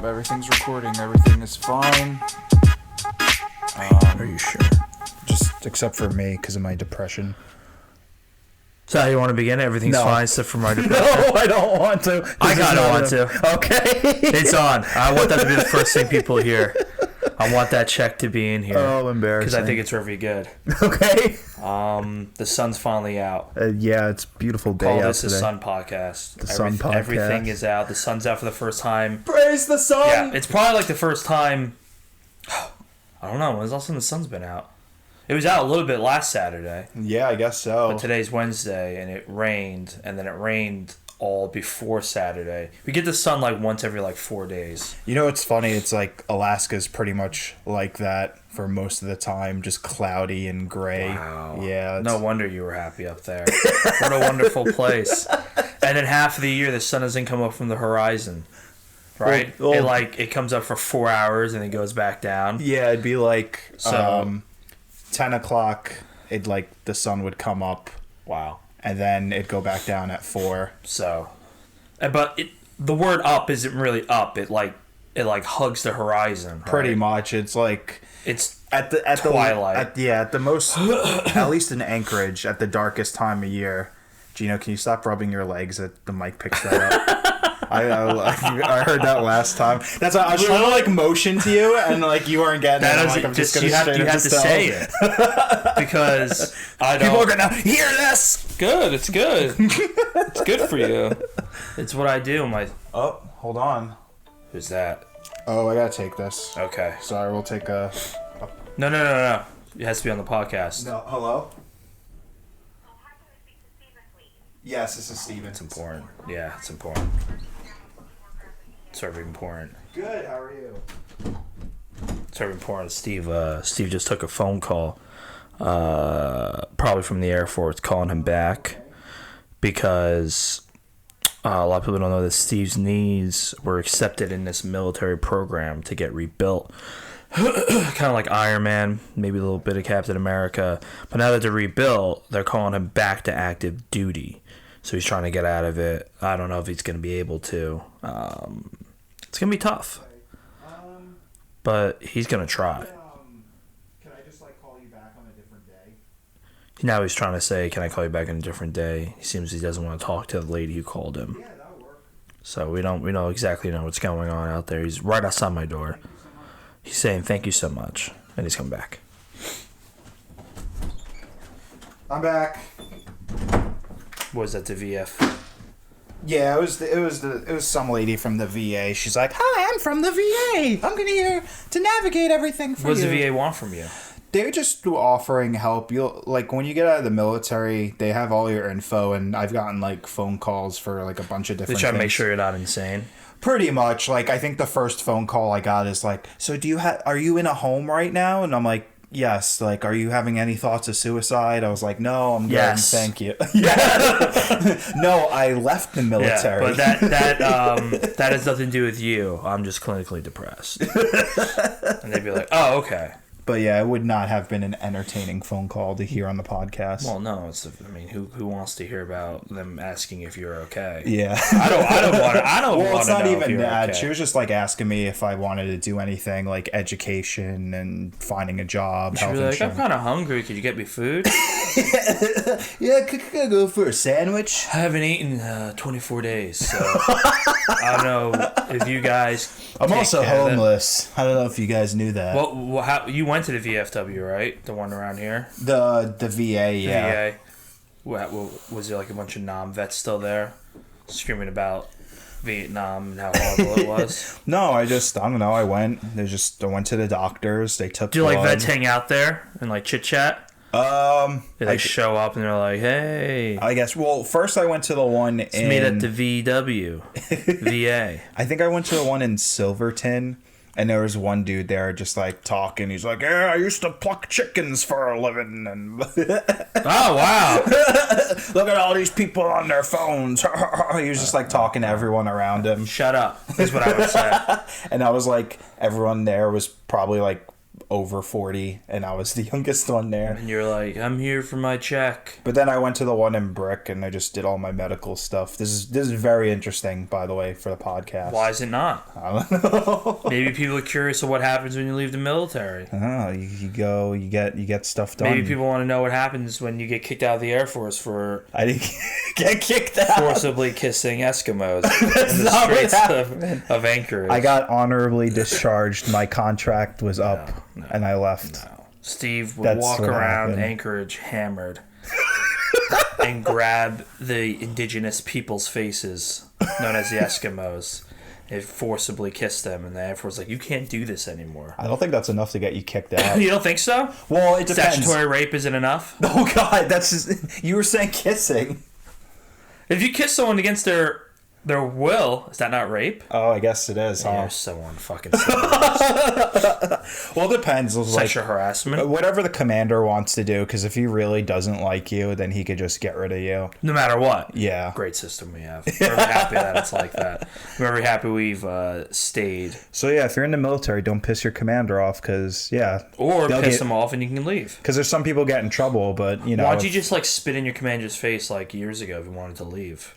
Everything's recording. Everything is fine. Are you sure? Just except for me because of my depression. So how you want to begin? Everything's fine except for my depression. No, I don't want to. I kind of want to. Okay. It's on. I want that to be the first thing people hear. I want that check to be in here. Oh, embarrassing. Because I think it's really good. Okay. The sun's finally out. Yeah, it's a beautiful day Call out this today. a sun podcast. The sun podcast. Everything is out. The sun's out for the first time. Praise the sun. Yeah, it's probably like the first time. I don't know. When's the last time the sun's been out? It was out a little bit last Saturday. Yeah, I guess so. But today's Wednesday, and it rained, and then it rained all before Saturday. We get the sun like once every like 4 days. You know what's funny? It's like Alaska's pretty much like that for most of the time, just cloudy and gray. Wow. Yeah. No wonder you were happy up there. What a wonderful place. And then half of the year, the sun doesn't come up from the horizon. Right? Well, it comes up for 4 hours and then goes back down. Yeah, it'd be like 10 o'clock, the sun would come up. Wow. And then it'd go back down at 4. So, but the word up isn't really up. It hugs the horizon. Right? Pretty much. It's like it's at twilight. At the most, at least in Anchorage, at the darkest time of year. Gino, can you stop rubbing your legs? The mic picks that up. I heard that last time. That's why I was trying to motion to you, and you weren't getting it. I'm just gonna you have to say it because people are gonna hear this. Good, it's good. It's good for you. It's what I do. Oh, hold on. Who's that? Oh, I gotta take this. Okay. Sorry, we'll take a. No. It has to be on the podcast. No, hello. Yes, this is Steven. It's important. Yeah, it's important. It's very important. Good. How are you? It's very important. Steve just took a phone call, probably from the Air Force, calling him back because a lot of people don't know that Steve's knees were accepted in this military program to get rebuilt. Kind of like Iron Man, maybe a little bit of Captain America. But now that they're rebuilt, they're calling him back to active duty. So he's trying to get out of it. I don't know if he's going to be able to. It's going to be tough. But he's going to try. Can I just call you back on a different day? Now he's trying to say, can I call you back on a different day? He seems he doesn't want to talk to the lady who called him. Yeah, that'll work. So we don't exactly know what's going on out there. He's right outside my door. He's saying thank you so much. And he's coming back. I'm back. Was that the VF? Yeah, it was some lady from the VA. She's like, "Hi, I'm from the VA. I'm here to navigate everything for you." What does the VA want from you? They're just offering help. You'll when you get out of the military, they have all your info, and I've gotten phone calls for a bunch of different. They try to make things. sure you're not insane. Pretty much. I think the first phone call I got is "So are you in a home right now?" And I'm like, "Yes." Are you having any thoughts of suicide? I was like, "No, I'm good. Yes. Thank you." Yeah. No, I left the military. Yeah, but that has nothing to do with you. I'm just clinically depressed. And they'd be like, "Oh, okay." But yeah, it would not have been an entertaining phone call to hear on the podcast. Well, no, who wants to hear about them asking if you're okay? Yeah. I don't want. Well, it's not know even if that. okay. She was just asking me if I wanted to do anything education and finding a job. She'd be like, "I'm kind of hungry. Could you get me food?" Yeah, could I go for a sandwich? I haven't eaten 24 days, so I don't know if you guys. I'm also homeless. I don't know if you guys knew that. Well, how you went to the VFW, right? The one around here. The VA, yeah. VA. Was there a bunch of non-vets still there, screaming about Vietnam and how horrible it was? No, I don't know. I went to the doctors. They took. Do blood. vets hang out there and chit chat? They show up and they're like, "Hey." I guess. Well, first I went to the one Let's meet at the VW, VA. I think I went to the one in Silverton, and there was one dude there just talking. He's like, "Yeah, I used to pluck chickens for a living," and oh wow, look at all these people on their phones. He was just talking to everyone around him. Shut up. That's what I would say. And I was everyone there was probably over 40, and I was the youngest one there. And you're like, I'm here for my check. But then I went to the one in Brick, and I just did all my medical stuff. This is very interesting, by the way, for the podcast. Why is it not? I don't know. Maybe people are curious of what happens when you leave the military. Oh, you go, you get stuff done. Maybe people want to know what happens when you get kicked out of the Air Force for I didn't get kicked out. forcibly kissing Eskimos That's in the not what streets happened. of Anchorage. I got honorably discharged. My contract was up, and I left. No. Steve would That's walk what around happened. Anchorage hammered and grab the indigenous people's faces, known as the Eskimos, and forcibly kiss them. And the Air Force was like, you can't do this anymore. I don't think that's enough to get you kicked out. You don't think so? Well, it depends. Statutory rape isn't enough? Oh God, that's just, you were saying kissing. If you kiss someone against their will, is that not rape? Oh, I guess it is, huh? You're so unfucking Well, it depends. Like, sexual harassment. whatever the commander wants to do, because if he really doesn't like you, then he could just get rid of you. No matter what. Yeah. Great system we have. We're very happy that it's like that. We're very happy we've stayed. So yeah, if you're in the military, don't piss your commander off, because Or piss them off and you can leave. Because there's some people get in trouble, but Why don't you just like spit in your commander's face like years ago if you wanted to leave?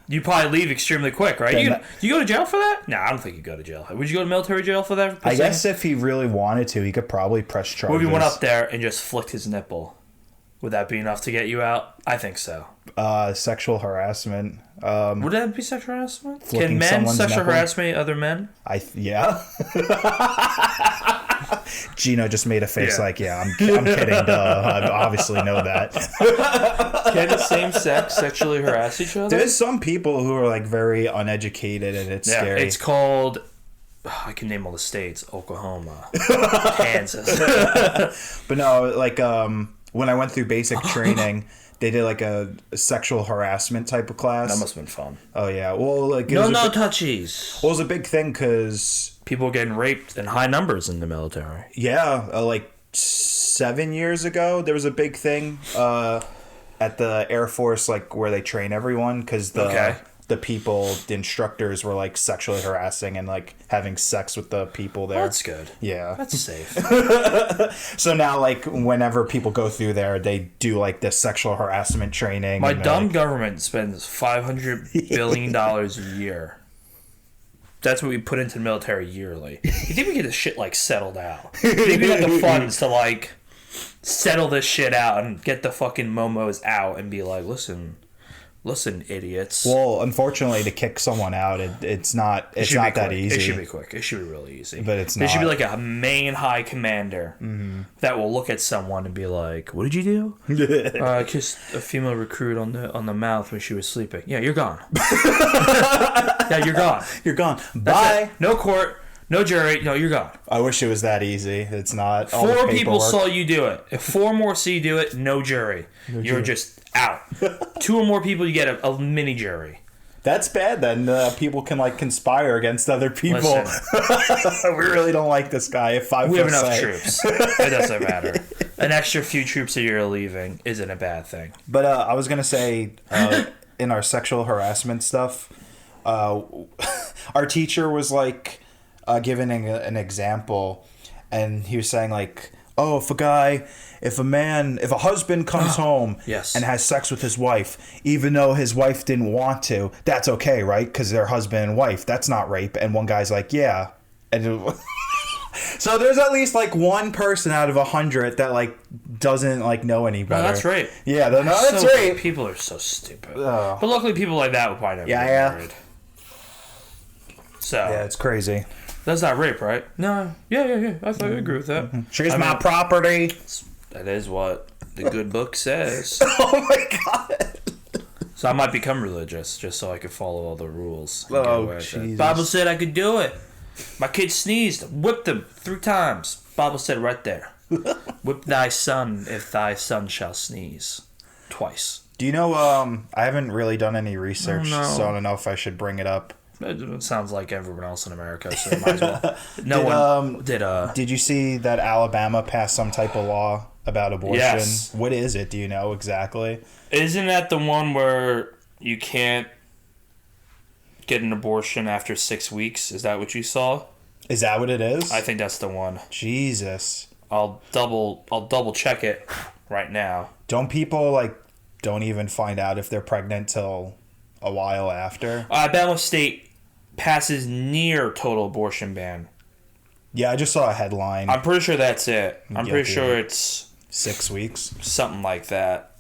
You probably leave extremely quick, right? You go to jail for that? No, I don't think you go to jail. Would you go to military jail for that? I guess if he really wanted to, he could probably press charges. What if you went up there and just flicked his nipple? Would that be enough to get you out? I think so. Sexual harassment. Would that be sexual harassment? Flicking Can men someone's sexual nipple? harass other men? Yeah. Gino just made a face Yeah. like, I'm kidding, duh. I obviously know that. Can the same sex sexually harass each other? There's some people who are like very uneducated, and it's scary. It's called... I can name all the states. Oklahoma. Kansas. But no, like when I went through basic training, they did like a sexual harassment type of class. That must have been fun. Oh yeah, well like No touchies. Well, it was a big thing because People getting raped in high numbers in the military. like 7 years ago, there was a big thing at the Air Force, like where they train everyone, because the instructors were like sexually harassing and like having sex with the people there. That's good. Yeah. That's safe. So now, like, whenever people go through there, they do like this sexual harassment training. My and dumb like, government spends $500 billion a year. That's what we put into the military yearly. You think we get this shit, like, settled out? You think we got the funds to, like, settle this shit out and get the fucking momos out and be like, listen, idiots. Well, unfortunately, to kick someone out, it's not that easy. It should be quick. It should be really easy. But it's There should be not. like a main high commander that will look at someone and be like, "What did you do?" I kissed a female recruit on the mouth when she was sleeping. Yeah, you're gone. Yeah, you're gone. You're gone. That's Bye. it. No court. No jury. No, you're gone. I wish it was that easy. It's not. All the 4 people paperwork. saw you do it. If 4 more see you do it, no jury. You're just out. 2 or more people, you get a mini jury. That's bad. Then people can like conspire against other people. Listen, We really don't like this guy. If I we have enough troops. It doesn't matter. An extra few troops that you're leaving isn't a bad thing. But I was gonna say, in our sexual harassment stuff, our teacher was like giving an example, and he was saying like, oh, if a husband comes home Yes. and has sex with his wife, even though his wife didn't want to, that's okay, right? Because they're husband and wife. That's not rape. And one guy's like, yeah. And so there's at least like one person out of 100 that like doesn't like know any better. No, that's rape. Yeah, that's rape. People are so stupid. Oh. But luckily, people like that would probably never get married. So Yeah, it's crazy. that's not rape, right? No. Yeah. I agree with that. She's my property. That is what the good book says. Oh my god. So I might become religious just so I could follow all the rules. and Oh, get away with it. Jesus. Bible said I could do it. My kid sneezed. Whipped him 3 times. Bible said right there. Whip thy son if thy son shall sneeze. Twice. Do you know, I haven't really done any research, Oh, no. so I don't know if I should bring it up. It sounds like everyone else in America, so might as well. No one did. Did you see that Alabama passed some type of law about abortion? Yes. What is it? Do you know exactly? Isn't that the one where you can't get an abortion after 6 weeks? Is that what you saw? Is that what it is? I think that's the one. Jesus. I'll double check it right now. Don't people like don't even find out if they're pregnant till a while after? Alabama State passes near total abortion ban. Yeah, I just saw a headline. I'm pretty sure that's it. I'm pretty Guilty. sure it's 6 weeks. something like that.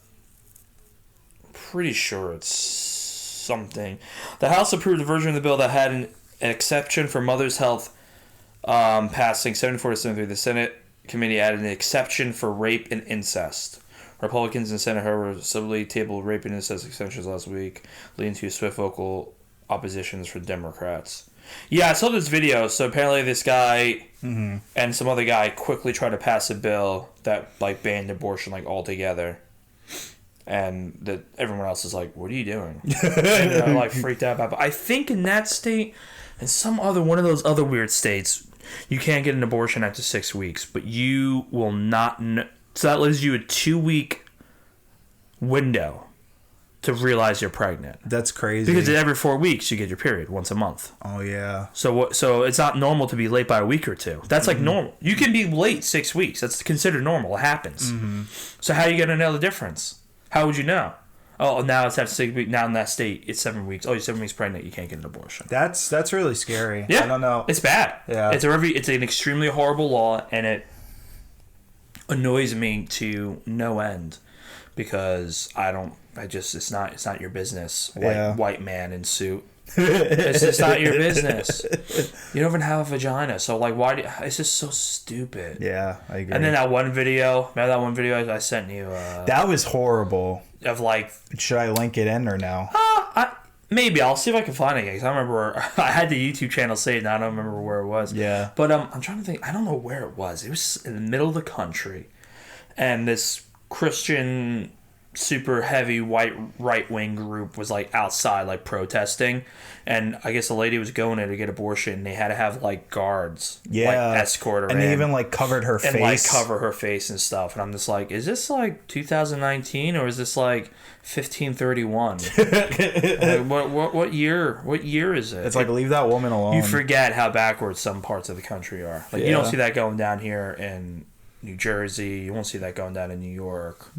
Pretty sure it's something. The House approved a version of the bill that had an exception for mother's health, passing 74-73. The Senate committee added an exception for rape and incest. Republicans in the Senate, however, civilly tabled rape and incest extensions last week, leading to swift vocal oppositions for Democrats. Yeah, I saw this video. So apparently this guy and some other guy quickly tried to pass a bill that like banned abortion like altogether. And that everyone else is like, what are you doing? And they're like freaked out about it. But I think in that state and some other one of those other weird states, you can't get an abortion after 6 weeks, but you will not so that leaves you a 2-week window to realize you're pregnant. That's crazy. Because every 4 weeks you get your period once a month. Oh yeah. So it's not normal to be late by a week or two. That's like normal. You can be late 6 weeks. That's considered normal. It happens. So how are you going to know the difference? How would you know? Oh, now it's after 6 weeks. Now in that state, it's 7 weeks. Oh, you're 7 weeks pregnant. You can't get an abortion. That's really scary. Yeah. I don't know. It's bad. Yeah. It's an extremely horrible law, and it annoys me to no end because it's not your business. White man in suit. It's just not your business. You don't even have a vagina, so like, it's just so stupid. Yeah, I agree. And then remember that one video I sent you? That was horrible. Of like, should I link it in or no? Maybe I'll see if I can find it again. 'Cause I remember I had the YouTube channel say it, and I don't remember where it was. Yeah. But I'm trying to think. I don't know where it was. It was in the middle of the country, and this Christian super heavy white right-wing group was like outside like protesting, and I guess the lady was going in to get abortion. They had to have like guards like escort her and in. they even like covered her face and like cover her face and stuff. And I'm just like, is this like 2019 or is this like 1531? Like, what year is it? It's like, leave that woman alone. You forget how backwards some parts of the country are. Like you don't see that going down here in New Jersey. You won't see that going down in New York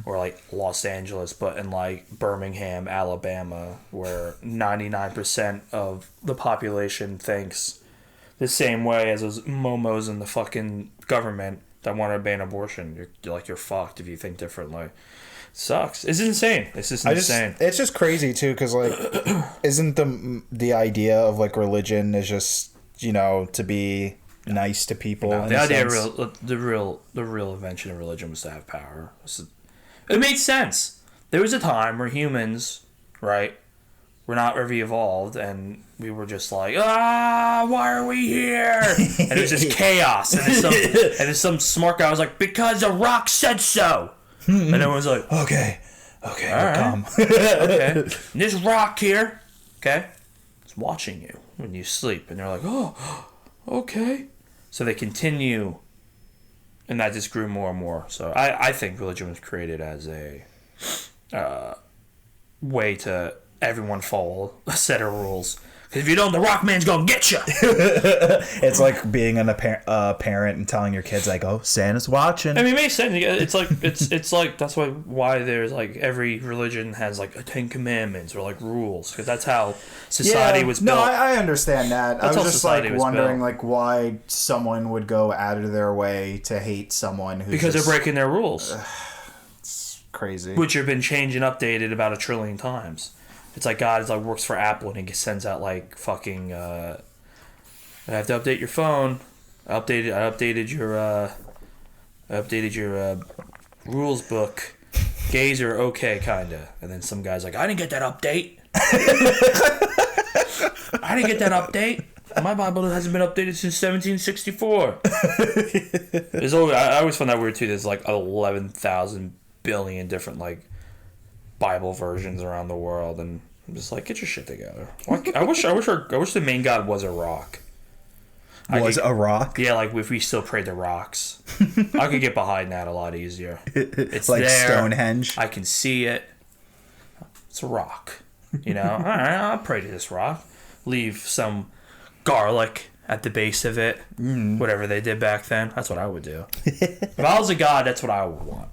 or like Los Angeles, but in like Birmingham, Alabama, where 99% of the population thinks the same way as those momos in the fucking government that want to ban abortion. You're fucked if you think differently. Sucks. It's insane. It's just insane. It's just crazy too, because like, isn't the idea of like religion is just to be nice to people? No, the idea of the real invention of religion was to have power. It made sense. There was a time where humans, right, were not very evolved, and we were just like, why are we here? And it was just chaos. And then some smart guy was like, because the rock said so. And everyone's like, okay, all right. Okay. And this rock here, okay, is watching you when you sleep. And they're like, oh, okay. So they continue, and that just grew more and more. So I think religion was created as a way to everyone follow a set of rules. Because if you don't, the rock man's gonna get you. It's like being a parent and telling your kids like, "Oh, Santa's watching." I mean, it makes sense. It's like that's why there's like every religion has like a 10 Commandments or like rules, because that's how society was built. No, I understand that. That's I was just like wondering built. like why someone would go out of their way to hate someone who's because they're breaking their rules. It's crazy. Which have been changed and updated about 1 trillion times. It's like God is like works for Apple and he sends out like fucking I have to update your phone. I updated your rules book. Gays are okay, kinda. And then some guy's like, I didn't get that update. I didn't get that update. My Bible hasn't been updated since 1764. I always find that weird too. There's like 11,000 billion different like Bible versions around the world, and I'm just like, get your shit together. I wish the main god was a rock. A rock? Yeah, like if we still prayed to rocks, I could get behind that a lot easier. It's like there. Stonehenge. I can see it. It's a rock. All right, I'll pray to this rock. Leave some garlic at the base of it, whatever they did back then. That's what I would do. If I was a god, that's what I would want.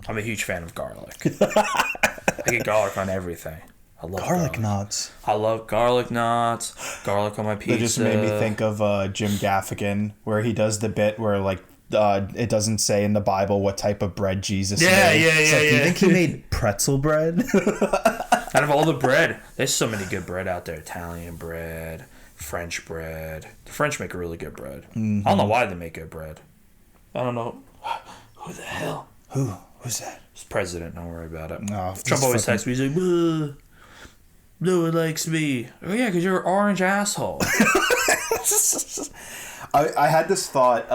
I'm a huge fan of garlic. I get garlic on everything. I love garlic knots. I love garlic knots. Garlic on my pizza. That just made me think of Jim Gaffigan, where he does the bit where like it doesn't say in the Bible what type of bread Jesus made. Yeah. Do you think he made pretzel bread? Out of all the bread, there's so many good bread out there. Italian bread, French bread. The French make a really good bread. I don't know why they make good bread. I don't know. Who the hell? Who's that? It's president. Don't worry about it. No, Trump always texts me. He's like, no one likes me. Oh, yeah, because you're an orange asshole. I had this thought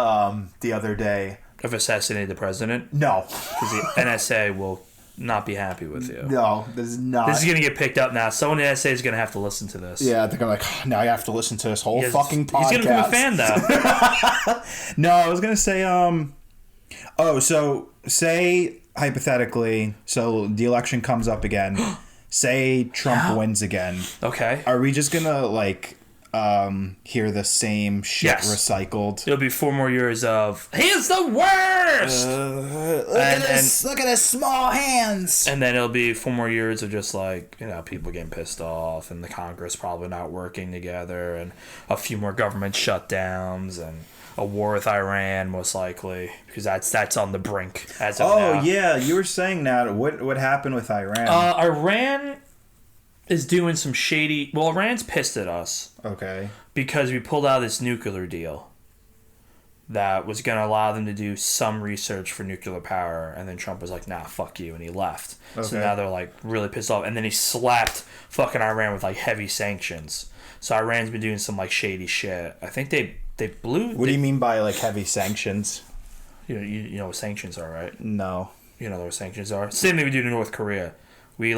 the other day. Of assassinating the president? No. Because the NSA will not be happy with you. No, this is not. This is going to get picked up now. Someone in the NSA is going to have to listen to this. Yeah, I think I'm like, oh, now I have to listen to this whole fucking podcast. He's going to become a fan, though. No, I was going to say, so say, hypothetically, so the election comes up again. Say Trump wins again. Okay. Are we just going to, like, hear the same shit recycled? It'll be 4 more years of, he's the worst! Look at his small hands! And then it'll be 4 more years of just, like, you know, people getting pissed off and the Congress probably not working together and a few more government shutdowns and a war with Iran, most likely, because that's on the brink as of now. Yeah, you were saying that. What happened with Iran? Iran is doing some shady... Well, Iran's pissed at us. Okay. Because we pulled out this nuclear deal that was going to allow them to do some research for nuclear power, and then Trump was like, nah, fuck you, and he left. Okay. So now they're, like, really pissed off. And then he slapped fucking Iran with, like, heavy sanctions. So Iran's been doing some, like, shady shit. I think they blew... What do you mean by, like, heavy sanctions? You know what sanctions are, right? No. You know what sanctions are? Same thing we do to North Korea. We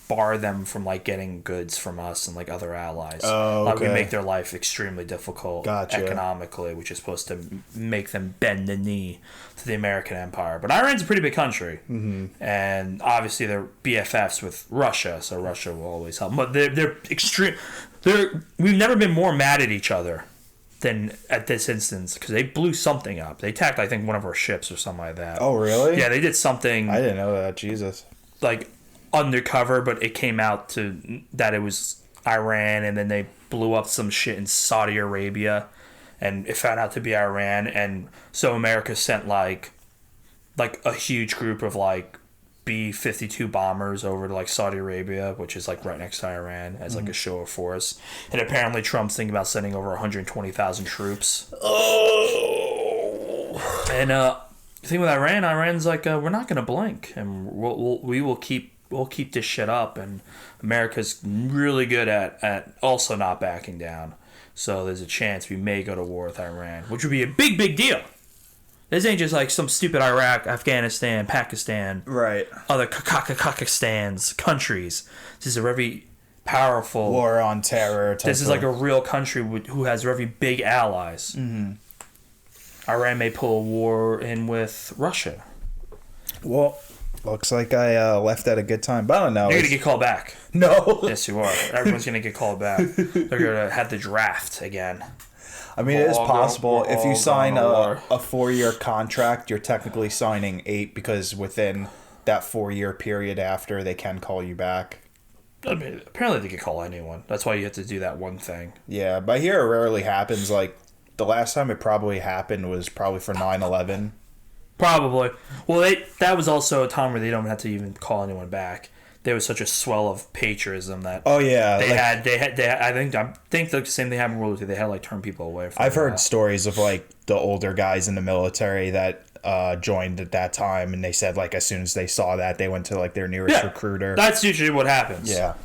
bar them from, like, getting goods from us and, like, other allies. Oh, okay. Like, we make their life extremely difficult economically, which is supposed to make them bend the knee to the American empire. But Iran's a pretty big country. Mm-hmm. And obviously they're BFFs with Russia, so Russia will always help. But they're extreme. We've never been more mad at each other than at this instance, because they blew something up. They attacked, I think, one of our ships or something like that. Oh, really? Yeah, they did something. I didn't know that. Jesus. Like, undercover, but it came out that it was Iran, and then they blew up some shit in Saudi Arabia, and it found out to be Iran, and so America sent like a huge group of like B-52 bombers over to like Saudi Arabia, which is like right next to Iran, as like a show of force. And apparently Trump's thinking about sending over 120,000 troops. Oh. And the thing with Iran's like, we're not gonna blink, and we'll keep this shit up, and America's really good at also not backing down. So there's a chance we may go to war with Iran, which would be a big deal. This ain't just like some stupid Iraq, Afghanistan, Pakistan, right? Other Kakistans countries. This is a very powerful war on terror. This is like a real country who has very big allies. Mm-hmm. Iran may pull a war in with Russia. Well, looks like I left at a good time, but I don't know. You're gonna get called back. No. Yes, you are. Everyone's gonna get called back. They're gonna have the draft again. I mean, it is possible. If you sign a 4-year contract, you're technically signing 8, because within that 4-year period after, they can call you back. I mean, apparently they can call anyone. That's why you have to do that one thing. Yeah, but here it rarely happens. Like, the last time it probably happened was probably for 9/11. Probably. Well, that was also a time where they don't have to even call anyone back. There was such a swell of patriotism that they had. I think the same thing happened in World War II. They had to like turn people away from. I've heard stories of like the older guys in the military that joined at that time, and they said like as soon as they saw that, they went to like their nearest recruiter. That's usually what happens. Yeah.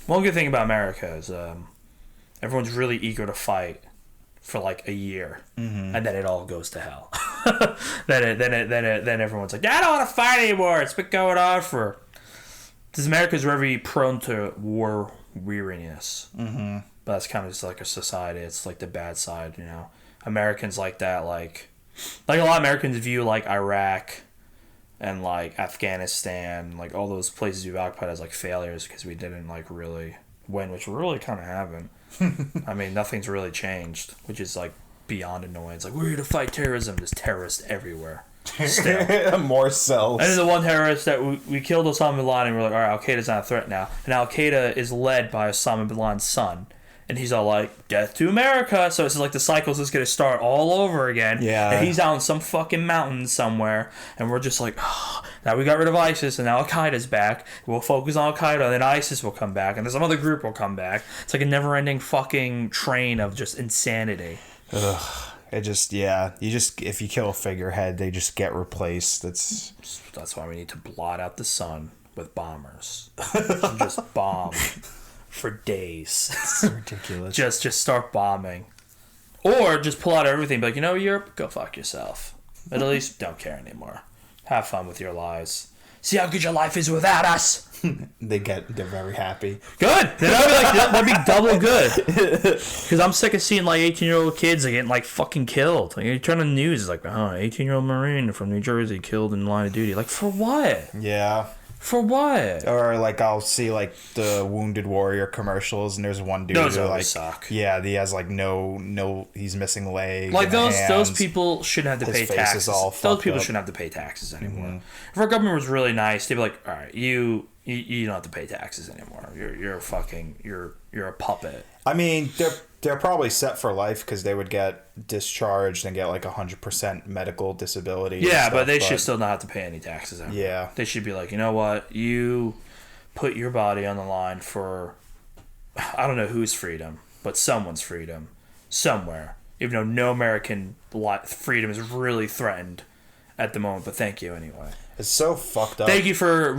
One good thing about America is everyone's really eager to fight for like a year, and then it all goes to hell. then everyone's like, I don't want to fight anymore. It's been going on for. Because America's very prone to war weariness. Mm-hmm. But that's kind of just like a society. It's like the bad side, you know. Americans like that, like a lot of Americans view like Iraq and like Afghanistan, like all those places we've occupied as like failures because we didn't like really win, which we really kind of haven't. I mean, nothing's really changed, which is like beyond annoying. It's like, we're here to fight terrorism. There's terrorists everywhere. Still. More cells. And then the one terrorist that we killed Osama bin Laden, and we're like, all right, Al Qaeda's not a threat now. And Al Qaeda is led by Osama bin Laden's son. And he's all like, death to America. So it's like the cycle's just going to start all over again. Yeah. And he's out in some fucking mountain somewhere. And we're just like, oh, now we got rid of ISIS and now Al Qaeda's back. We'll focus on Al Qaeda and then ISIS will come back. And then some other group will come back. It's like a never ending fucking train of just insanity. Ugh. It just, yeah. If you kill a figurehead, they just get replaced. That's why we need to blot out the sun with bombers. And just bomb. For days. It's ridiculous. just start bombing. Or just pull out everything. Be like, Europe, go fuck yourself. But at least don't care anymore. Have fun with your lives. See how good your life is without us. They're very happy. Good. That'd be double good. Because I'm sick of seeing like 18-year-old kids getting like fucking killed. Like, you turn on the news, it's like, 18-year-old Marine from New Jersey killed in line of duty. Like, for what? Yeah. For what? Or like I'll see like the Wounded Warrior commercials, and there's one dude those who always like suck. Yeah, he has like no he's missing legs. Like and those people shouldn't have to His pay face taxes. is all Those people fucked up. shouldn't have to pay taxes anymore. If our government was really nice, they'd be like, all right, you don't have to pay taxes anymore. You're a puppet. I mean, they're probably set for life because they would get discharged and get like 100% medical disability. Yeah, but they should still not have to pay any taxes anymore. Yeah. They should be like, you know what? You put your body on the line for, I don't know whose freedom, but someone's freedom somewhere. Even though no American freedom is really threatened at the moment, but thank you anyway. It's so fucked up. Thank you for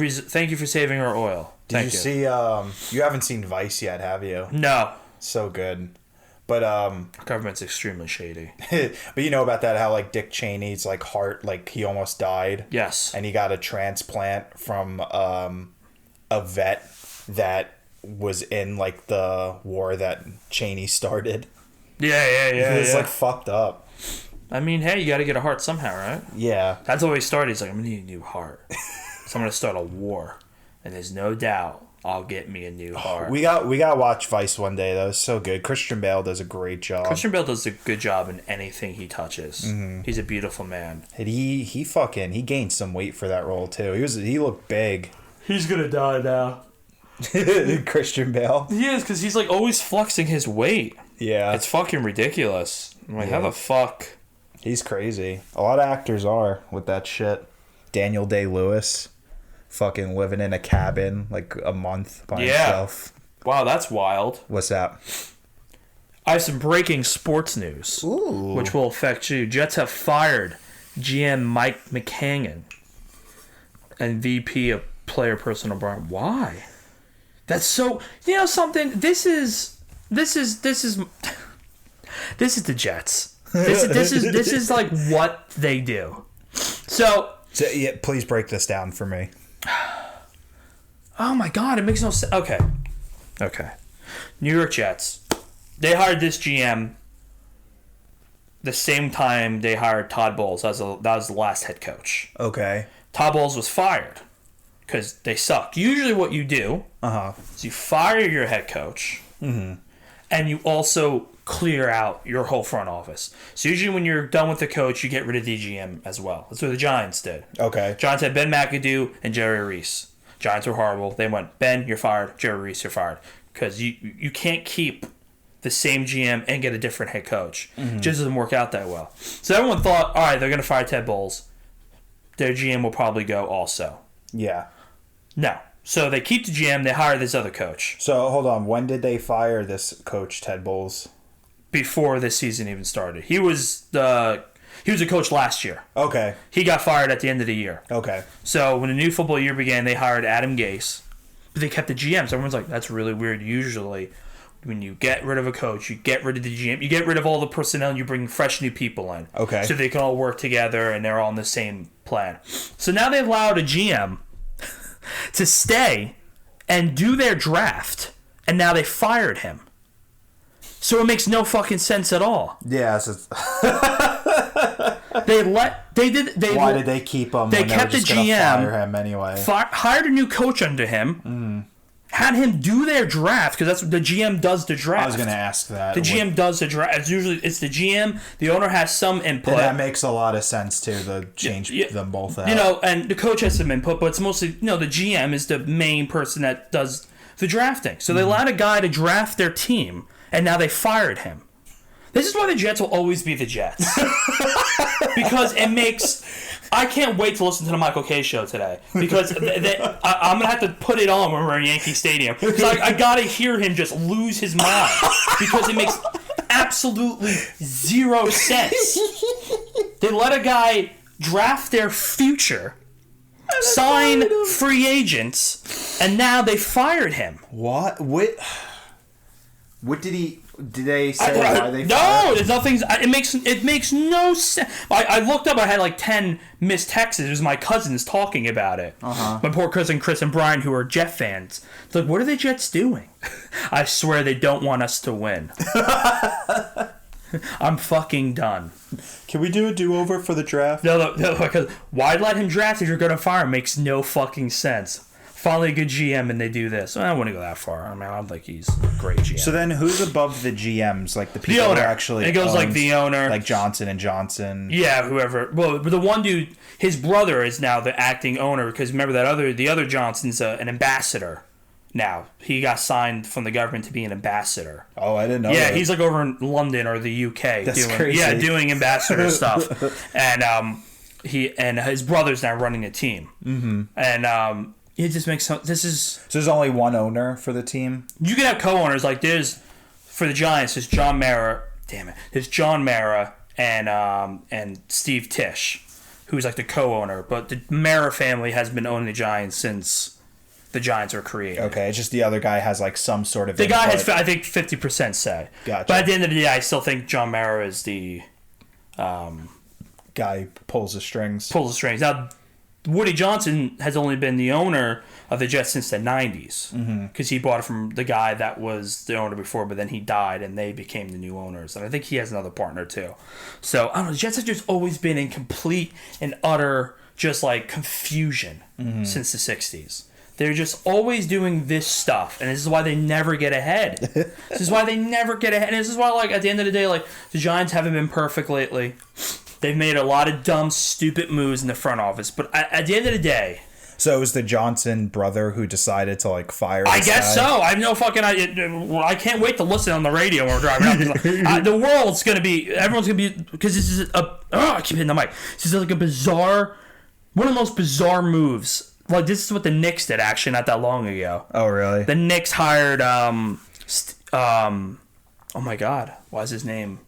saving our oil. Did you see? You haven't seen Vice yet, have you? No. So good, but Government's extremely shady. but you know about that, how like Dick Cheney's like heart, like he almost died. Yes. And he got a transplant from a vet that was in like the war that Cheney started. Yeah. It's like fucked up. I mean, hey, you got to get a heart somehow, right? Yeah. That's how he started. He's like, I'm gonna need a new heart, so I'm gonna start a war, and there's no doubt I'll get me a new heart. We got to watch Vice one day though. It's so good. Christian Bale does a great job. Christian Bale does a good job in anything he touches. Mm-hmm. He's a beautiful man. And he gained some weight for that role too. He looked big. He's gonna die now. Christian Bale. He is, because he's like always flexing his weight. Yeah. It's fucking ridiculous. I'm like, how the fuck? He's crazy. A lot of actors are with that shit. Daniel Day-Lewis, fucking living in a cabin like a month by himself. Wow, that's wild. What's that? I have some breaking sports news, which will affect you. Jets have fired GM Mike McCannon and VP of Player Personnel Brian. Why? That's so. You know something? This is the Jets. This is like what they do. So yeah, please break this down for me. Oh my god, it makes no sense. Okay. New York Jets. They hired this GM the same time they hired Todd Bowles. That was the last head coach. Okay. Todd Bowles was fired because they suck. Usually what you do is you fire your head coach, and you also clear out your whole front office. So usually when you're done with the coach, you get rid of the GM as well. That's what the Giants did. Okay. Giants had Ben McAdoo and Jerry Reese. Giants were horrible. They went, Ben, you're fired. Jerry Reese, you're fired. Because you can't keep the same GM and get a different head coach. It just doesn't work out that well. So everyone thought, all right, they're going to fire Ted Bowles. Their GM will probably go also. Yeah. No. So they keep the GM. They hire this other coach. So hold on. When did they fire this coach, Ted Bowles? Before this season even started. He was a coach last year. Okay. He got fired at the end of the year. Okay. So when the new football year began, they hired Adam Gase. But they kept the GM. So everyone's like, that's really weird. Usually when you get rid of a coach, you get rid of the GM, you get rid of all the personnel, and you bring fresh new people in. Okay. So they can all work together and they're all on the same plan. So now they've allowed a GM to stay and do their draft, and now they fired him. So it makes no fucking sense at all. Yeah. Why did they keep him? They when kept they were the just gonna GM. fire him anyway. Hired a new coach under him. had him do their draft, because that's what the GM does the draft. I was going to ask that. The GM does the draft. It's the GM. The owner has some input. And that makes a lot of sense too. To change them both out. And the coach has some input, but it's mostly the GM is the main person that does the drafting. So they allowed a guy to draft their team, and now they fired him. This is why the Jets will always be the Jets. Because it makes... I can't wait to listen to the Michael K show today. Because I'm going to have to put it on when we're in Yankee Stadium. Because I got to hear him just lose his mind. Because it makes absolutely zero sense. They let a guy draft their future, sign free agents, and now they fired him. What did he... Did they say why they fired him? No, there's nothing. It makes no sense. I looked up. I had like 10 missed texts. It was my cousins talking about it. My poor cousin Chris and Brian, who are Jet fans. It's like, what are the Jets doing? I swear they don't want us to win. I'm fucking done. Can we do a do-over for the draft? No, because why let him draft if you're going to fire him? Makes no fucking sense. Finally a good GM, and they do this. I wouldn't go that far. I mean, I don't think he's a great GM. So then who's above the GMs? Like the people owner. that actually it goes like the owner. Like Johnson & Johnson. Yeah, whoever. Well, the one dude, his brother is now the acting owner, because remember the other Johnson's an ambassador now. He got signed from the government to be an ambassador. Oh, I didn't know Yeah, that. he's like over in London or the UK. That's crazy. Yeah, doing ambassador stuff. And his brother's now running a team. Mm-hmm. And it just makes so there's only one owner for the team? You can have co-owners. Like for the Giants, there's John Mara. Damn it. There's John Mara and Steve Tisch, who's like the co-owner. But the Mara family has been owning the Giants since the Giants were created. Okay, it's just the other guy has like some sort of The guy has, I think, 50% say. Gotcha. But at the end of the day, I still think John Mara is the guy who pulls the strings. Now, Woody Johnson has only been the owner of the Jets since the 90s, because he bought it from the guy that was the owner before, but then he died and they became the new owners. And I think he has another partner too. So I don't know. The Jets have just always been in complete and utter just like confusion since the 60s. They're just always doing this stuff, and this is why they never get ahead. This is why they never get ahead. And this is why, like, at the end of the day, like, the Giants haven't been perfect lately. They've made a lot of dumb, stupid moves in the front office, but at the end of the day... So it was the Johnson brother who decided to, like, fire I guess so. I have no fucking... I can't wait to listen on the radio when we're driving up. The world's going to be... Everyone's going to be... Because this is a... I keep hitting the mic. This is like a bizarre... One of the most bizarre moves. Like, this is what the Knicks did, actually, not that long ago. Oh, really? The Knicks hired... oh, my God. What's his name?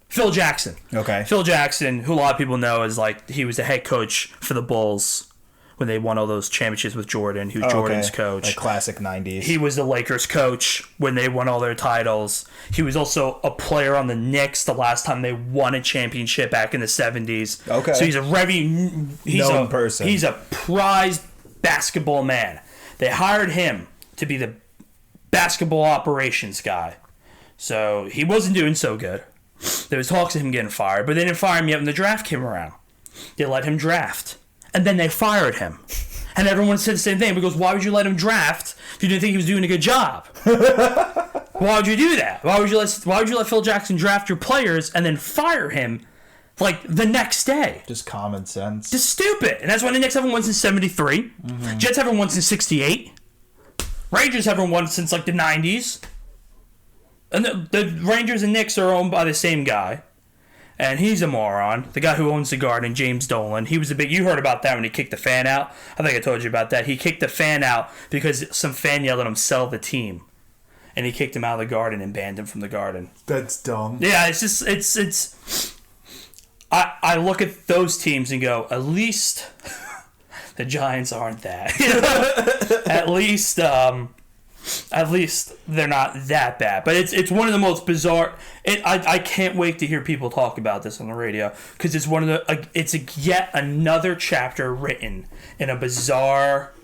Phil Jackson. Okay. Phil Jackson, who a lot of people know as like he was the head coach for the Bulls when they won all those championships with Jordan, who's Jordan's coach. Like classic 90s. He was the Lakers coach when they won all their titles. He was also a player on the Knicks the last time they won a championship back in the 70s. Okay. So he's a known person. He's a prized basketball man. They hired him to be the basketball operations guy. So he wasn't doing so good. There was talks of him getting fired, but they didn't fire him yet when the draft came around. They let him draft, and then they fired him. And everyone said the same thing, because why would you let him draft if you didn't think he was doing a good job? Why would you do that? Why would you let Phil Jackson draft your players and then fire him like the next day? Just common sense. Just stupid. And that's why the Knicks haven't won since 73. Jets haven't won since 68. Rangers haven't won since like the 90s. And the Rangers and Knicks are owned by the same guy. And he's a moron. The guy who owns the Garden, James Dolan. He was you heard about that when he kicked the fan out. I think I told you about that. He kicked the fan out because some fan yelled at him, sell the team. And he kicked him out of the Garden and banned him from the Garden. That's dumb. Yeah, it's just, I look at those teams and go, at least the Giants aren't that. At least they're not that bad. But it's one of the most bizarre. I can't wait to hear people talk about this on the radio, because it's yet another chapter written in a bizarre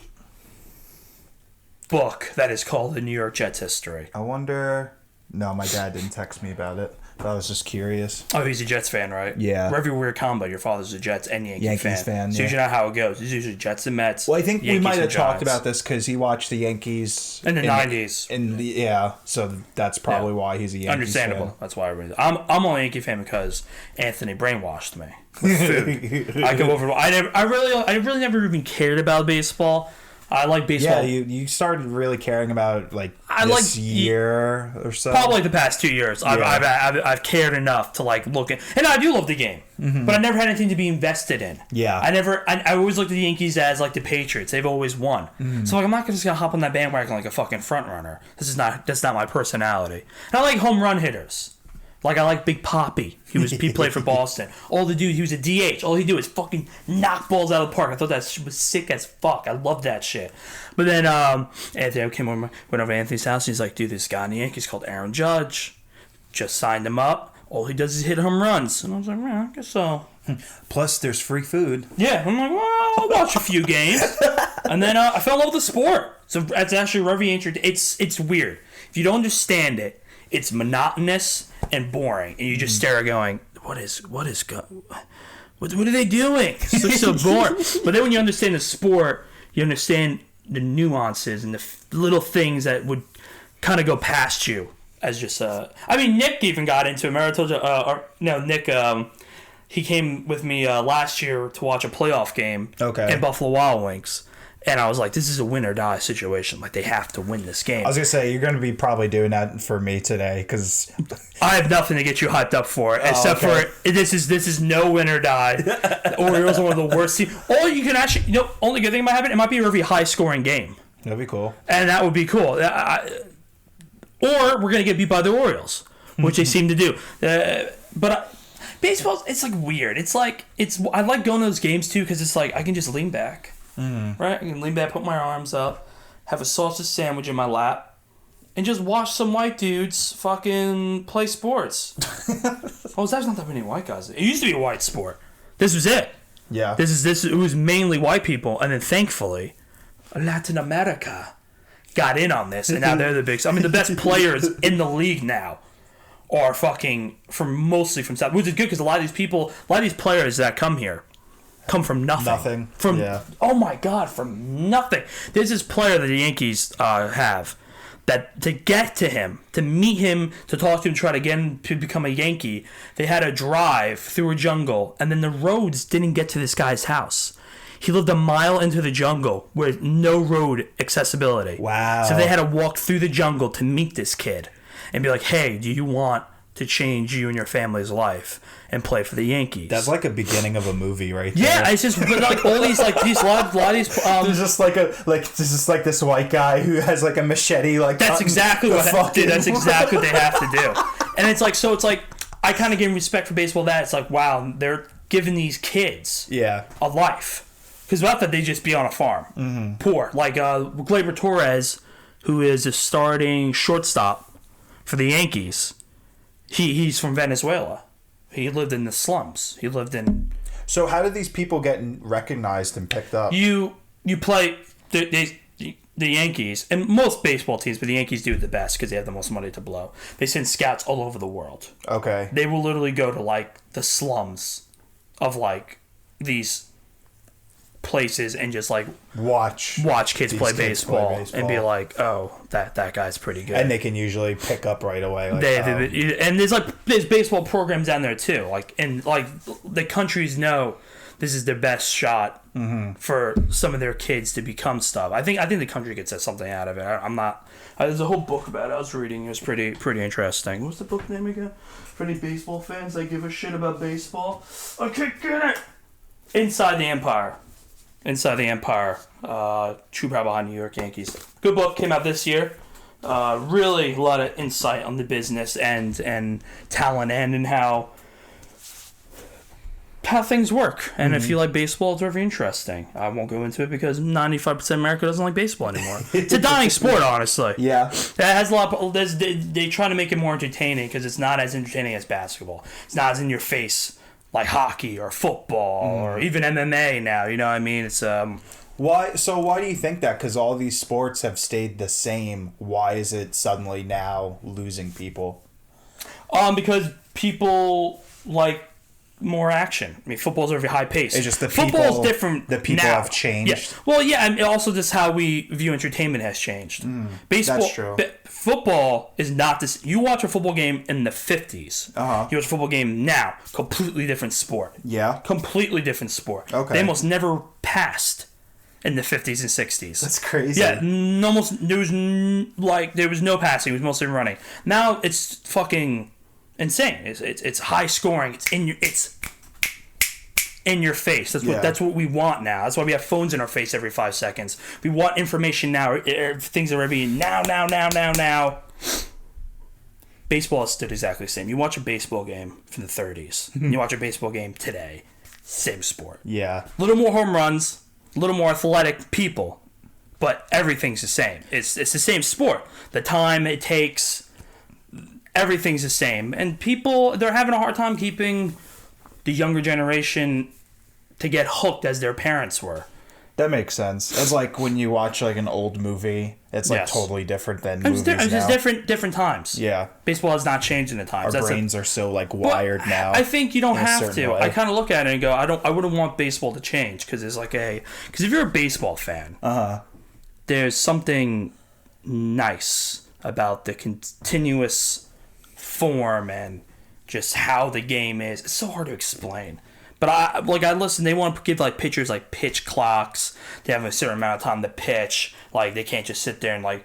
book that is called the New York Jets history. I wonder. No, my dad didn't text me about it. But I was just curious. Oh, he's a Jets fan, right? Yeah. Very weird combo. Your father's a Jets and Yankees fan. So Yeah. usually not how it goes. It's usually Jets and Mets. Well, I think Yankees we might and have talked Giants. about this because he watched the Yankees in the 90s. So that's probably why he's a Yankees Understandable. fan. That's why I'm only a Yankee fan because Anthony brainwashed me with food. I go over. I really never even cared about baseball. I like baseball. Yeah, you started really caring about this like year or so. Probably the past 2 years. I've cared enough to look at, and I do love the game, but I never had anything to be invested in. Yeah, I always looked at the Yankees as the Patriots. They've always won. So I'm not just gonna hop on that bandwagon like a fucking front runner. That's not my personality. And I like home run hitters. I like Big Papi. He played for Boston. He was a DH. All he do is fucking knock balls out of the park. I thought that shit was sick as fuck. I loved that shit. But then Anthony went over to Anthony's house and he's like, dude, this guy in the Yankees called Aaron Judge. Just signed him up. All he does is hit home runs. And I was like, I guess so. Plus, there's free food. Yeah, I'm like, well, I'll watch a few games. And then I fell in love with the sport. So it's actually very interesting. It's weird. If you don't understand it, it's monotonous and boring, and you just stare at going, what are they doing? It's so boring. But then when you understand the sport, you understand the nuances and the little things that would kind of go past you as just Nick even got into it. Remember I told you, Nick, he came with me last year to watch a playoff game at Buffalo Wild Wings. And I was like, this is a win or die situation. They have to win this game. I was going to say, you're going to be probably doing that for me today, because I have nothing to get you hyped up for, except for this is no win or die. The Orioles are one of the worst teams. Or you can actually, only good thing about having it might be a really high-scoring game. That'd be cool. And that would be cool. Or we're going to get beat by the Orioles, which they seem to do. But baseball, it's weird. I like going to those games, too, because I can just lean back. Right? I can lean back, put my arms up, have a sausage sandwich in my lap, and just watch some white dudes fucking play sports. There's not that many white guys. It used to be a white sport. This was it. Yeah. It was mainly white people, and then thankfully, Latin America got in on this, and now they're the big. The best players in the league now are mostly from South, which is good because a lot of these players that come here come from nothing. Oh my God, from nothing. There's this player that the Yankees have that to get to him, to meet him, to talk to him, try to get him to become a Yankee, they had to drive through a jungle, and then the roads didn't get to this guy's house. He lived a mile into the jungle with no road accessibility. Wow. So they had to walk through the jungle to meet this kid and be like, hey, do you want to change you and your family's life and play for the Yankees? That's like a beginning of a movie, right there. Yeah, it's just all these a lot of these. There's just this white guy who has a machete. That's exactly what. That's exactly what they have to do. And it's I kind of gain respect for baseball. That it's wow, they're giving these kids a life, because without that they'd just be on a farm, poor. Gleyber Torres, who is a starting shortstop for the Yankees. He's from Venezuela. He lived in the slums. So how did these people get recognized and picked up? You play the Yankees, and most baseball teams, but the Yankees do it the best because they have the most money to blow. They send scouts all over the world. Okay. They will literally go to the slums of these places and just watch kids play baseball and be like, oh, that guy's pretty good, and they can usually pick up right away. And there's baseball programs down there too, and the countries know this is their best shot for some of their kids to become stuff. I think the country gets something out of it. I'm not. There's a whole book about it I was reading. It was pretty interesting. What's the book name again? For any baseball fans that give a shit about baseball, I can't get it. Inside the Empire. True Power Behind New York Yankees. Good book, came out this year. Really a lot of insight on the business and talent and how things work. And if you like baseball, it's very interesting. I won't go into it because 95% of America doesn't like baseball anymore. It's a dying sport, honestly. Yeah. It has a lot of, they try to make it more entertaining because it's not as entertaining as basketball. It's not as in your face like hockey or football or even MMA now. You know what I mean? It's Why do you think that? Because all these sports have stayed the same. Why is it suddenly now losing people? Because people like more action. I mean, football's very high pace. It's just the football's different. The people now. have changed. Yeah. Well, yeah, and also just how we view entertainment has changed. Baseball, that's true. Football is not this. You watch a football game in the 50s. You watch a football game now. Completely different sport. Yeah. Completely different sport. Okay. They almost never passed in the 50s and 60s. That's crazy. Yeah, almost there was no passing. It was mostly running. Now it's fucking insane. It's high scoring. It's in your face. That's what we want now. That's why we have phones in our face every 5 seconds. We want information now. Things are being now. Baseball is still exactly the same. You watch a baseball game from the 30s. You watch a baseball game today. Same sport. Yeah. A little more home runs. A little more athletic people. But everything's the same. It's the same sport. The time it takes, everything's the same. And people, they're having a hard time keeping the younger generation to get hooked as their parents were. That makes sense. It's like when you watch like an old movie, it's like totally different than movies now. It's just different times. Yeah. Baseball has not changed in the times. Our brains are so like wired now. I think you don't have to. Way. I kind of look at it and go, I wouldn't want baseball to change because if you're a baseball fan, there's something nice about the continuous form and just how the game is. It's so hard to explain. But I listen, they want to give like pitchers like pitch clocks. They have a certain amount of time to pitch. Like they can't just sit there and like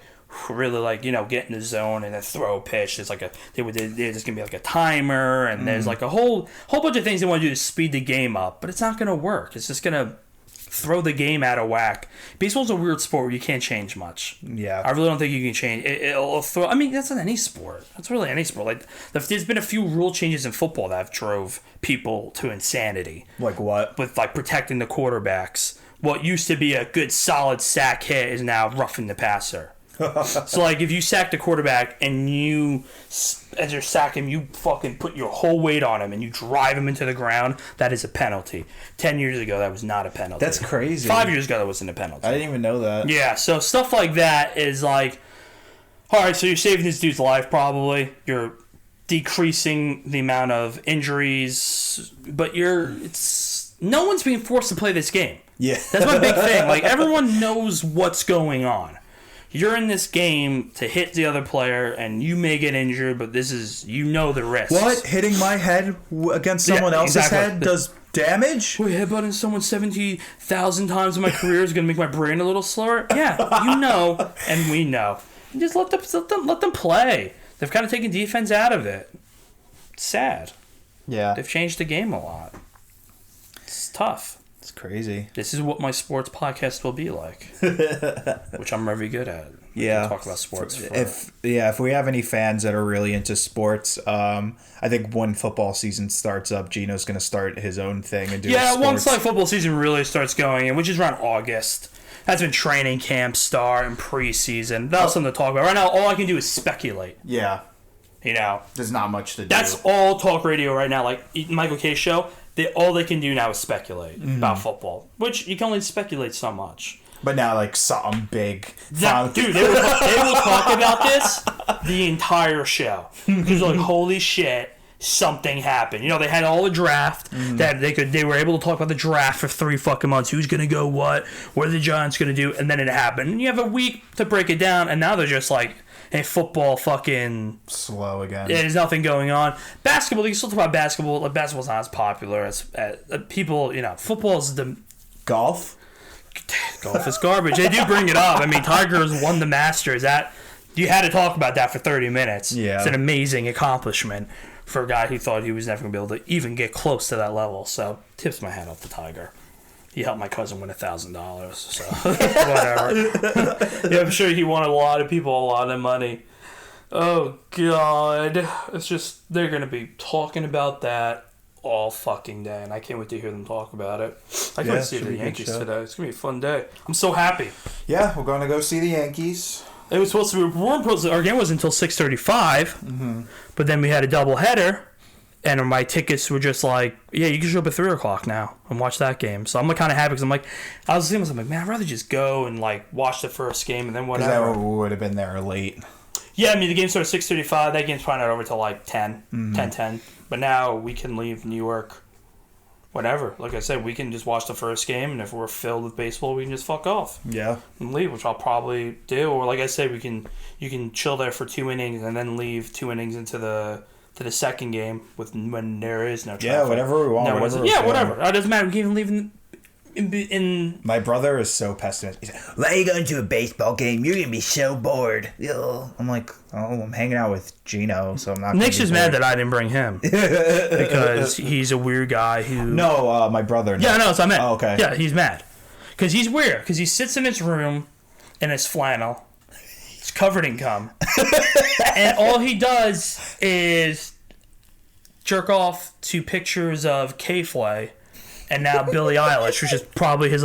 really get in the zone and then throw a pitch. There's like there's gonna be like a timer and there's like a whole bunch of things they want to do to speed the game up. But it's not gonna work. It's just gonna throw the game out of whack. Baseball's a weird sport where you can't change much. Yeah. I really don't think you can change. It'll throw. I mean, that's not any sport. That's really any sport. Like, there's been a few rule changes in football that have drove people to insanity. Like what? With, like, protecting the quarterbacks. What used to be a good, solid sack hit is now roughing the passer. So, like, if you sack the quarterback and as you're sacking him, you fucking put your whole weight on him and you drive him into the ground, that is a penalty. 10 years ago, that was not a penalty. That's crazy. 5 years ago, that wasn't a penalty. I didn't even know that. Yeah, so stuff like that is like, all right, so you're saving this dude's life probably. You're decreasing the amount of injuries, but no one's being forced to play this game. Yeah. That's my big thing. Like, everyone knows what's going on. You're in this game to hit the other player, and you may get injured, but the risks. What? Hitting my head against someone else's head does damage? Wait, headbutting someone 70,000 times in my career is going to make my brain a little slower? Yeah, you know, and we know. Just let them play. They've kind of taken defense out of it. It's sad. Yeah. They've changed the game a lot. It's tough. It's crazy. This is what my sports podcast will be like, which I'm very good at. Yeah, talk about sports. If we have any fans that are really into sports, I think when football season starts up, Gino's going to start his own thing and do. Yeah, once like football season really starts going, which is around August. That's when training camp start and preseason. That's something to talk about. Right now, all I can do is speculate. Yeah, there's not much to do. That's all talk radio right now. Like Michael K's show. All they can do now is speculate about football, which you can only speculate so much. But now, like, something big. Dude, they will talk about this the entire show. Because, like, holy shit, something happened. They had all the draft that they were able to talk about the draft for 3 fucking months. Who's going to go what? What are the Giants going to do? And then it happened. And you have a week to break it down, and now they're just like, hey, football fucking slow again. There's nothing going on. Basketball, you still talk about basketball. Like, basketball's not as popular as people. Football's the golf. Golf is garbage. They do bring it up. I mean, Tiger's won the Masters. You had to talk about that for 30 minutes. Yeah, it's an amazing accomplishment for a guy who thought he was never going to be able to even get close to that level. So, tips my hat off to Tiger. He helped my cousin win $1,000, so whatever. Yeah, I'm sure he won a lot of people a lot of money. Oh, God. It's just, they're going to be talking about that all fucking day, and I can't wait to hear them talk about it. I can't see the Yankees today. It's going to be a fun day. I'm so happy. Yeah, we're going to go see the Yankees. It was supposed to be, our game was until 6:35, but then we had a doubleheader. And my tickets were just like, yeah, you can show up at 3 o'clock now and watch that game. So I'm like kind of happy because I was thinking, man, I'd rather just go and like watch the first game and then whatever. Because that would have been there late. Yeah, I mean, the game started 6:35. That game's probably not over till like 10, 10:10. But now we can leave New York whenever. Like I said, we can just watch the first game, and if we're filled with baseball, we can just fuck off. Yeah. And leave, which I'll probably do. Or like I said, you can chill there for 2 innings and then leave 2 innings into the second game when there is no traffic. Yeah, whatever we want. No, whatever. It doesn't matter. We can even leave in My brother is so pessimistic. He's like, why are you going to a baseball game? You're going to be so bored. Ugh. I'm like, oh, I'm hanging out with Gino, so I'm not. Nick's just mad that I didn't bring him because he's a weird guy who. No, my brother. Yeah, no, so I meant. Oh, okay. Yeah, he's mad because he's weird because he sits in his room in his flannel. He's covered in cum, and all he does is jerk off to pictures of K.Flay. And now Billie Eilish, which is probably his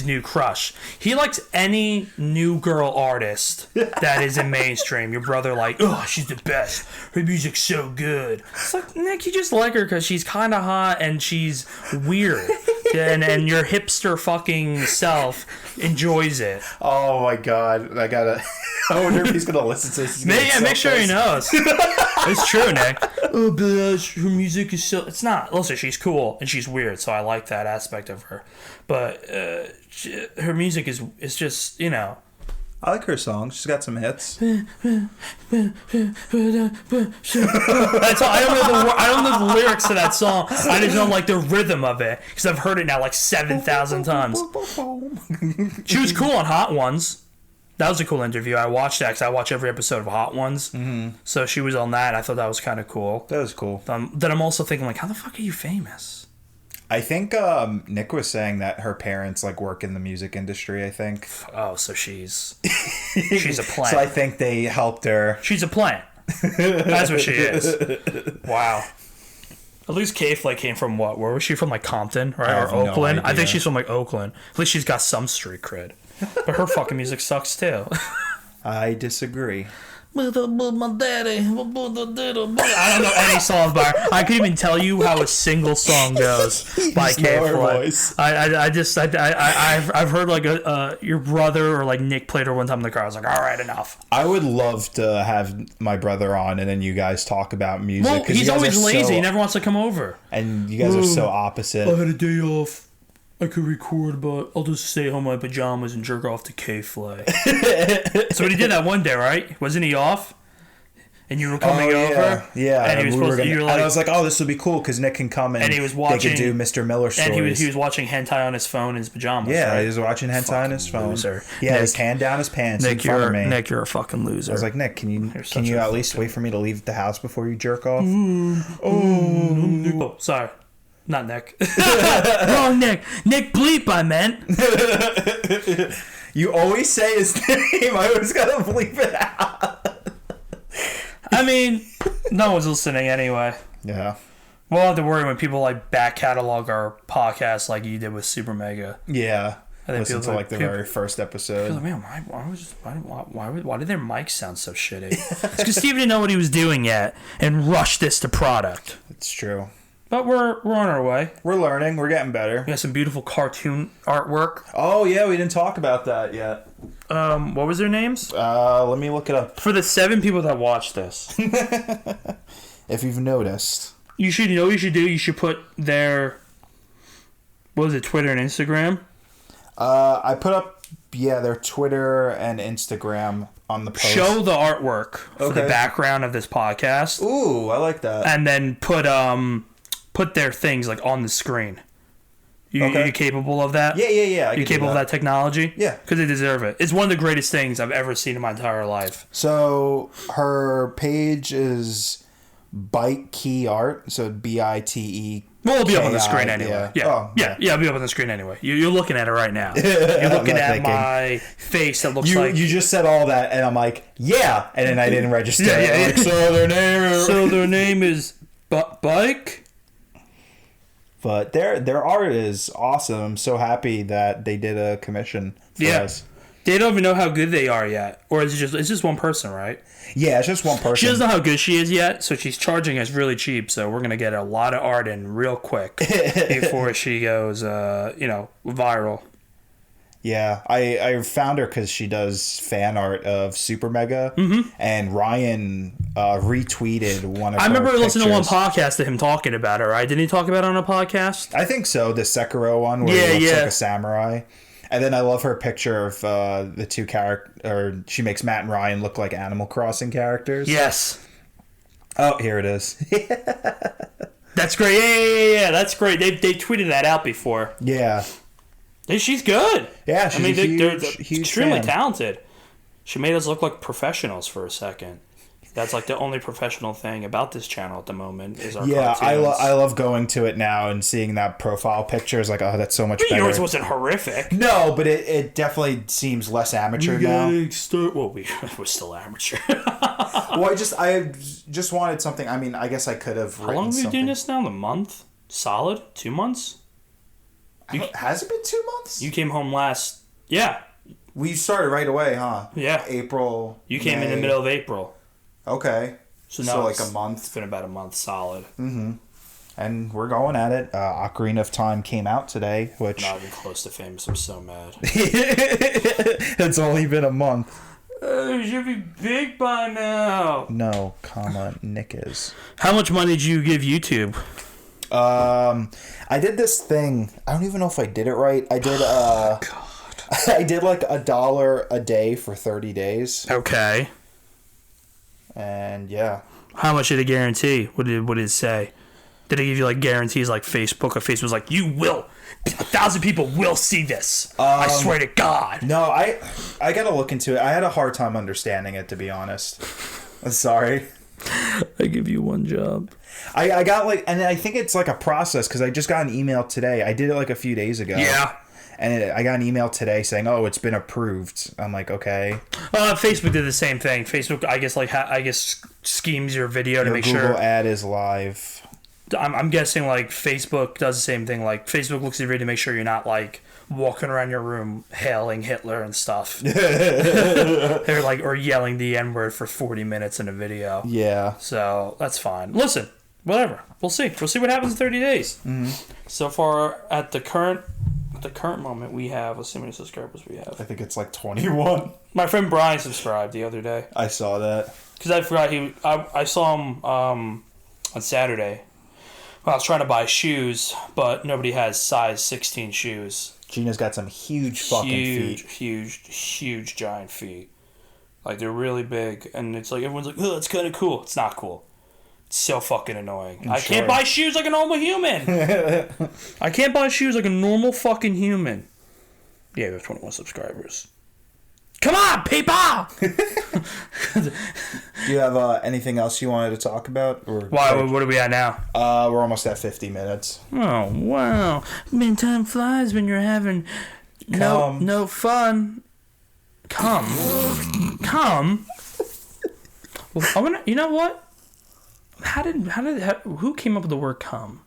new crush. He likes any new girl artist that is in mainstream. Your brother oh, she's the best. Her music's so good. It's like, Nick, you just like her because she's kind of hot and she's weird. and your hipster fucking self enjoys it. Oh my god, I wonder if he's gonna listen to this. Make sure he knows. It's true, Nick. Oh, Billie Eilish, her music is so. It's not. Listen, she's cool and she's weird, so I like that aspect of her. But her music is just, I like her songs. She's got some hits. That's all. I don't know the lyrics to that song. I just know the rhythm of it because I've heard it now 7,000 times. She was cool on Hot Ones. That was a cool interview. I watched that because I watch every episode of Hot Ones. Mm-hmm. So she was on that. I thought that was kind of cool. That was cool. Then I'm also thinking, how the fuck are you famous? I think Nick was saying that her parents work in the music industry, I think. Oh, so she's a plant. So I think they helped her. She's a plant. That's what she is. Wow. At least K.Flay came from what? Where was she from? Compton, right? Or Oakland? No, I think she's from Oakland. At least she's got some street cred. But her fucking music sucks too. I disagree. My daddy. I don't know any songs by her. I couldn't even tell you how a single song goes by K.Flay. I've heard your brother or Nick played her one time in the car. I was like, all right, enough. I would love to have my brother on and then you guys talk about music. Well, he's always lazy. He never wants to come over. And you guys are so opposite. I had a day off. I could record, but I'll just stay home in my pajamas and jerk off to K.Flay. So he did that one day, right? Wasn't he off? And you were coming over? Yeah. And he was supposed to, and I was like, oh, this will be cool because Nick can come and he was watching, they could do Mr. Miller stories. And he was watching hentai on his phone in his pajamas. Yeah, right? He was watching hentai fucking on his phone. Loser. Yeah, his hand down his pants in front of me. Nick, you're a fucking loser. I was like, Nick, can you at least wait for me to leave the house before you jerk off? Oh, sorry. Not Nick. Wrong Nick. Nick Bleep, I meant. You always say his name. I always gotta bleep it out. I mean, no one's listening anyway. Yeah. We'll have to worry when people back catalog our podcast like you did with Super Mega. Yeah. I think listen to the very first episode. Like, man, why did their mics sound so shitty? It's because Steve didn't know what he was doing yet and rushed this to product. It's true. But we're on our way. We're learning. We're getting better. We got some beautiful cartoon artwork. Oh, yeah. We didn't talk about that yet. What was their names? Let me look it up. For the 7 people that watch this. If you've noticed. You should know what you should do. You should put their... What was it? Twitter and Instagram? I put up, their Twitter and Instagram on the post. Show the artwork for the background of this podcast. Ooh, I like that. And then put their things on the screen. You capable of that? Yeah. You capable of that technology? Yeah. Because they deserve it. It's one of the greatest things I've ever seen in my entire life. So her page is Bite Key Art. So BITE. Well, it'll be up on the screen anyway. Yeah. It'll be up on the screen anyway. You're looking at it right now. You're looking at my face that looks like... You just said all that, and I'm like, yeah! And then I didn't register. Yeah. So their name is Bike? But their art is awesome. I'm so happy that they did a commission for us. They don't even know how good they are yet. Or it's just one person, right? Yeah, it's just one person. She doesn't know how good she is yet, so she's charging us really cheap. So we're going to get a lot of art in real quick before she goes, viral. Yeah, I found her because she does fan art of Super Mega, and Ryan retweeted one of her I remember listening to one pictures. podcast of him talking about her, right? Didn't he talk about it on a podcast? I think so, the Sekiro one where he looks like a samurai. And then I love her picture of the two or she makes Matt and Ryan look like Animal Crossing characters. Yes. Oh, here it is. That's great. Yeah. That's great. They tweeted that out before. Yeah. She's good. Yeah, she's they're huge extremely fan. talented. She made us look like professionals for a second. That's like the only professional thing about this channel at the moment is our Yeah, cartoons. I love going to it now and seeing that profile picture is like, oh, that's so much better. Yours wasn't horrific. No, but it definitely seems less amateur now. Well, we're still amateur. Well, I just wanted something. I mean, I guess I could have written How long have you been something. doing this now? A month? Solid? 2 months? Has it been 2 months? You came home last... Yeah. We started right away, huh? Yeah. April. You came in the May. middle of April. Okay. So now like it's a month. It's been about a month solid. And we're going at it. Ocarina of Time came out today, which... Not even close to famous. I'm so mad. It's only been a month. It should be big by now. No, Nick is. How much money did you give YouTube? I did this thing. I don't even know if I did it right. I did I did like $1 a day for 30 days. Okay. And yeah. How much did it guarantee? What did it say? Did it give you like guarantees like Facebook? Or Facebook was like, you will, 1,000 people will see this. I swear to God. No, I gotta look into it. I had a hard time understanding it, to be honest. I'm sorry. I give you one job. I got like, and I think it's like a process because I just got an email today. I did it like a few days ago. Yeah. And I got an email today saying, "Oh, it's been approved." I'm like, okay. Facebook did the same thing. Facebook, I guess, schemes your video to make Google sure. ad is live. I'm guessing like Facebook does the same thing. Like Facebook looks at your video to make sure you're not like walking around your room hailing Hitler and stuff. They're like, or yelling the N-word for 40 minutes in a video. Yeah. So that's fine. Listen, whatever. We'll see. We'll see what happens in 30 days. Mm-hmm. So far, at the current moment, we have, let's see how many subscribers we have. I think it's like 21. My friend Brian subscribed the other day. I saw that. Because I forgot I saw him on Saturday. Well, I was trying to buy shoes, but nobody has size 16 shoes. Gina's got some huge fucking feet. Huge, giant feet. Like, they're really big. And it's like, everyone's like, oh, that's kind of cool. It's not cool. It's so fucking annoying. I can't buy shoes like a normal human. I can't buy shoes like a normal fucking human. Yeah, we have 21 subscribers. Come on, people! Do you have anything else you wanted to talk about? Or Why? What are we at now? we're almost at 50 minutes. Oh, wow. Man, time flies when you're having no fun. Come. Well, I wanna, you know what? Who came up with the word come?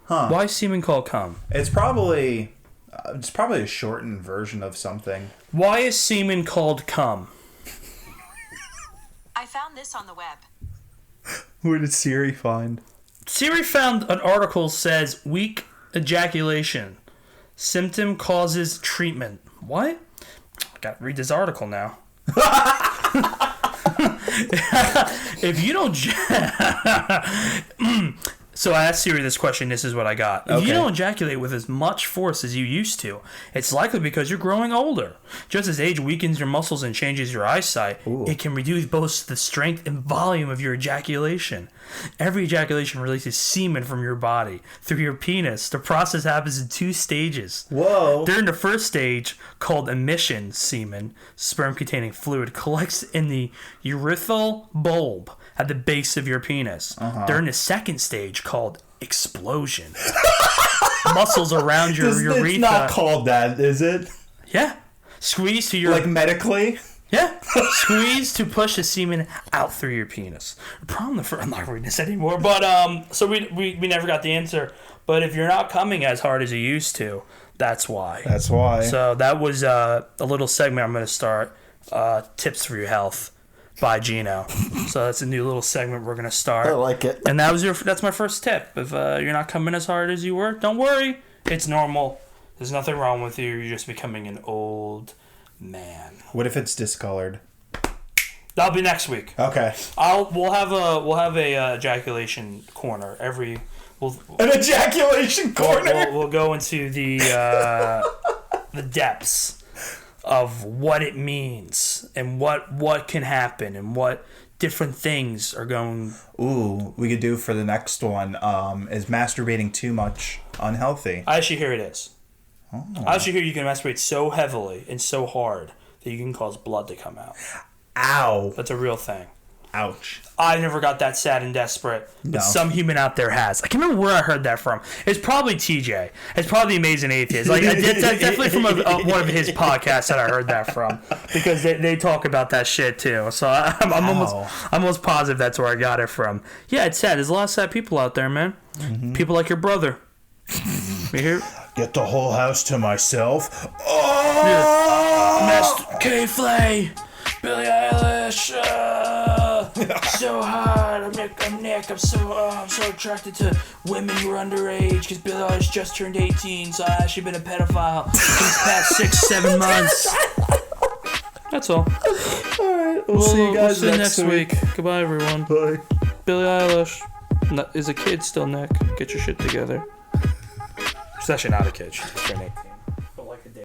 Huh. Why is semen called come? It's probably a shortened version of something. Why is semen called cum? I found this on the web. Where did Siri find? Siri found an article says weak ejaculation. Symptom causes treatment. What? I gotta read this article now. If you don't... So I asked Siri this question. This is what I got. If you don't ejaculate with as much force as you used to, it's likely because you're growing older. Just as age weakens your muscles and changes your eyesight, it can reduce both the strength and volume of your ejaculation. Every ejaculation releases semen from your body through your penis. The process happens in 2 stages. Whoa. During the first stage, called emission semen, sperm-containing fluid collects in the urethral bulb at the base of your penis. During the second stage, called explosion, muscles around your urethra. It's not called that, is it? Yeah. Squeeze to your... Like medically? Yeah. Squeeze to push the semen out through your penis. I'm not reading this anymore. But, so we never got the answer. But if you're not coming as hard as you used to, that's why. That's why. So that was a little segment I'm going to start. Tips for your health by Gino. So that's a new little segment we're going to start. I like it. And that's my first tip. If you're not coming as hard as you were, don't worry. It's normal. There's nothing wrong with you. You're just becoming an old man. What if it's discolored? That'll be next week. Okay. We'll have a ejaculation corner every. An ejaculation corner. We'll go into the depths of what it means and what can happen and what different things are going. Ooh, we could do for the next one. Is masturbating too much unhealthy? I actually hear it is. Oh. I actually hear you can masturbate so heavily and so hard that you can cause blood to come out. Ow. That's a real thing. Ouch. I never got that sad and desperate, but No. some human out there has. I can't remember where I heard that from. It's probably TJ. It's probably the Amazing Atheist. Like that's definitely from one of his podcasts that I heard that from, because they talk about that shit too. So I'm almost positive that's where I got it from. Yeah, it's sad. There's a lot of sad people out there, man. Mm-hmm. People like your brother. You hear? Get the whole house to myself. Oh! Master K.Flay, Billie Eilish. So hot. I'm Nick. I'm so attracted to women who are underage because Billie Eilish just turned 18, so I've actually been a pedophile for these past 6-7 months. That's all. Alright, we'll see you guys next week. Goodbye, everyone. Bye. Billie Eilish is a kid still, Nick. Get your shit together. She's actually not a kid. She's just turned 18.